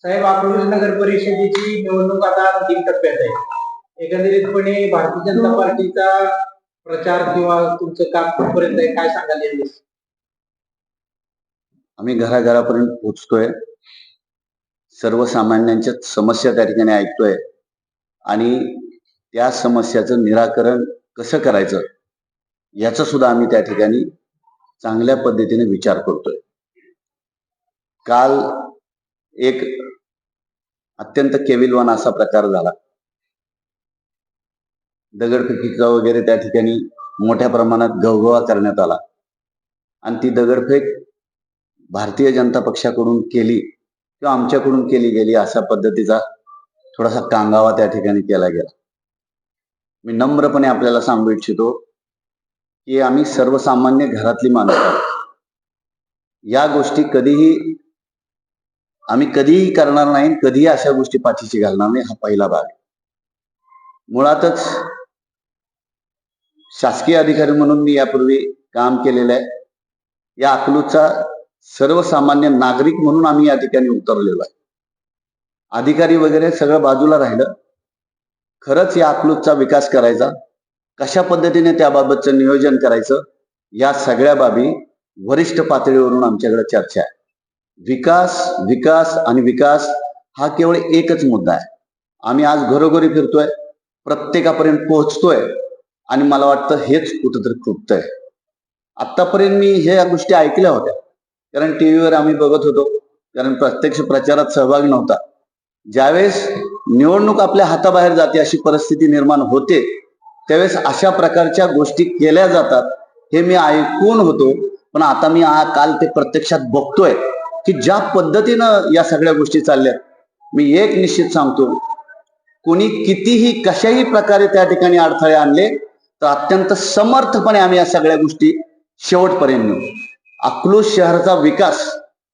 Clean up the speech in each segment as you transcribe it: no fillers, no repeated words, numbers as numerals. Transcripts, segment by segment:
साहेब, अकलूज नगर परिषदेची निवडणूक आता अंतिम टप्प्यात आहे. एकंदरीतपणे भारतीय जनता पार्टीचा प्रचार किंवा तुमचं काम कुठपर्यंत आहे, काय सांगाल यावेळेस? आम्ही घराघरापर्यंत पोहोचतोय, सर्वसामान्यांच्या समस्या त्या ठिकाणी ऐकतोय आणि त्या समस्याचं निराकरण कसं करायचं याचा सुद्धा आम्ही त्या ठिकाणी चांगल्या पद्धतीने विचार करतोय. काल एक अत्यंत केविलवान असा प्रकार झाला. दगडफेकीचा वगैरे त्या ठिकाणी मोठ्या प्रमाणात गवगवा करण्यात आला आणि ती दगडफेक भारतीय जनता पक्षाकडून केली किंवा आमच्याकडून केली गेली अशा पद्धतीचा थोडासा कांगावा त्या ठिकाणी केला गेला. मी नम्रपणे आपल्याला सांगू इच्छितो की आम्ही सर्वसामान्य घरातली माणसं आहोत. या गोष्टी आम्ही कधीही करणार नाही, कधीही अशा गोष्टी पाठीशी घालणार नाही. हा पहिला भाग. मुळातच शासकीय अधिकारी म्हणून मी यापूर्वी काम केलेलं आहे. या अकलूजचा सर्वसामान्य नागरिक म्हणून आम्ही या ठिकाणी उतरलेलो आहे. अधिकारी वगैरे सगळं बाजूला राहिलं. खरंच या अकलूजचा विकास करायचा, कशा पद्धतीने त्याबाबतचं नियोजन करायचं, या सगळ्या बाबी वरिष्ठ पातळीवरून आमच्याकडे चर्चा आहे. विकास विकास आणि विकास हा केवळ एकच मुद्दा आहे. आम्ही आज घरोघरी फिरतोय, प्रत्येकापर्यंत पोहोचतोय आणि मला वाटतं हेच कुठंतरी खुटतंय. आतापर्यंत मी ह्या गोष्टी ऐकल्या होत्या, कारण टीव्हीवर आम्ही बघत होतो, कारण प्रत्यक्ष प्रचारात सहभाग नव्हता. ज्यावेळेस निवडणूक आपल्या हाताबाहेर जाते अशी परिस्थिती निर्माण होते, त्यावेळेस अशा प्रकारच्या गोष्टी केल्या जातात हे मी ऐकून होतो. पण आता मी काल ते प्रत्यक्षात बघतोय की ज्या पद्धतीनं या सगळ्या गोष्टी चालल्यात. मी एक निश्चित सांगतो, कोणी कितीही कशाही प्रकारे त्या ठिकाणी अडथळे आणले तर अत्यंत समर्थपणे आम्ही या सगळ्या गोष्टी शेवटपर्यंत नेऊ. अकलूज शहराचा विकास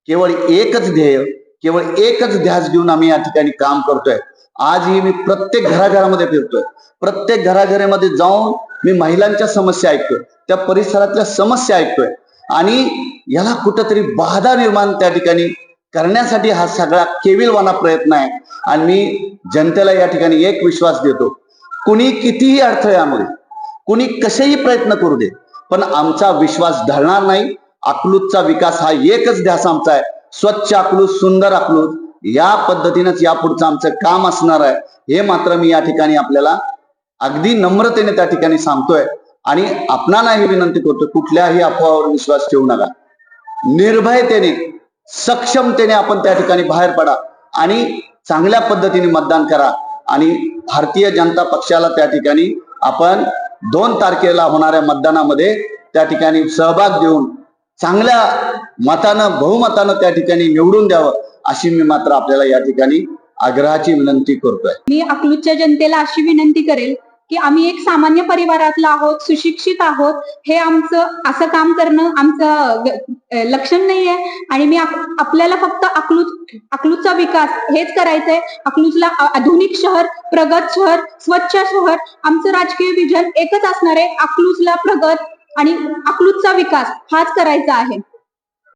केवळ एकच ध्येय, केवळ एकच ध्यास घेऊन आम्ही या ठिकाणी काम करतोय. आजही मी प्रत्येक घराघरामध्ये फिरतोय, प्रत्येक घराघरामध्ये जाऊन मी महिलांच्या समस्या ऐकतोय, त्या परिसरातल्या समस्या ऐकतोय आणि याला कुठंतरी बाधा निर्माण त्या ठिकाणी करण्यासाठी हा सगळा केविलवाना प्रयत्न आहे. आणि मी जनतेला या ठिकाणी एक विश्वास देतो, कुणी कितीही अडथळे आणू दे, कुणी कसेही प्रयत्न करू दे, पण आमचा विश्वास ढळणार नाही. अकलूजचा विकास हा एकच ध्यास आमचा आहे. स्वच्छ अकलूज, सुंदर अकलूज, या पद्धतीनेच यापुढचं आमचं काम असणार आहे. हे मात्र मी या ठिकाणी आपल्याला अगदी नम्रतेने त्या ठिकाणी सांगतोय आणि आपणालाही विनंती करतो, कुठल्याही अफवावर विश्वास ठेवू नका. निर्भयतेने, सक्षमतेने आपण त्या ठिकाणी बाहेर पडा आणि चांगल्या पद्धतीने मतदान करा आणि भारतीय जनता पक्षाला त्या ठिकाणी आपण 2 तारखेला होणाऱ्या मतदानामध्ये त्या ठिकाणी सहभाग देऊन चांगल्या मतानं, बहुमतानं त्या ठिकाणी निवडून द्यावं अशी मी मात्र आपल्याला या ठिकाणी आग्रहाची विनंती करतोय. मी अकलूजच्या जनतेला अशी विनंती करेल की आम्ही एक सामान्य परिवारातला आहोत, सुशिक्षित आहोत. हे आमचं असं काम करणं आमचं लक्षण नाहीये आणि मी आपल्याला फक्त अकलूजचा विकास हेच करायचंय. अकलूजला आधुनिक शहर, प्रगत शहर, स्वच्छ शहर, आमचं राजकीय विजन एकच असणार आहे. अकलूजला प्रगत आणि अकलूजचा विकास हाच करायचा आहे.